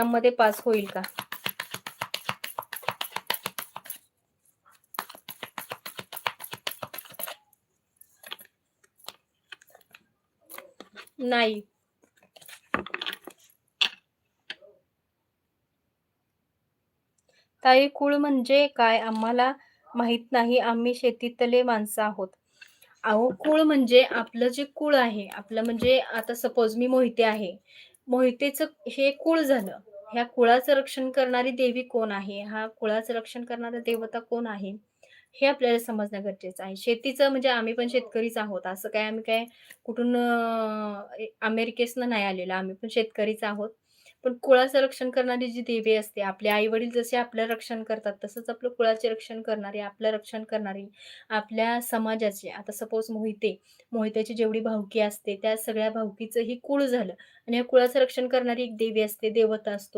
मध्ये पास होईल का? नाही. ताई कुळ म्हणजे काय आम्हाला माहीत नाही. आम्ही शेतीतले माणसं आहोत. अहो, कुळ म्हणजे आपलं जे कुळ आहे, आपलं म्हणजे आता सपोज मी मोहिते आहे. मोहितेचं हे कुळ झालं. ह्या कुळाचं रक्षण करणारी देवी कोण आहे? हा कुळाचं रक्षण करणारा देवता कोण आहे? हे आपल्याला समजणं गरजेचं आहे. शेतीचं म्हणजे आम्ही पण शेतकरीच आहोत. असं काय आम्ही काय कुठून अमेरिकेतनं नाही आलेलो. आम्ही पण शेतकरीच आहोत. पण कुळाचं रक्षण करणारी जी देवी असते, आपले आई-वडील जसे आपलं रक्षण करतात, तसंच आपलं कुळाचे रक्षण करणारी, आपलं रक्षण करणारी, आपल्या समाजाचे आता सपोज मोहित्याची जेवढी भावकी असते, त्या सगळ्या भावकीचं ही कुळ झालं आणि या कुळाचं रक्षण करणारी एक देवी असते, देवता असतो.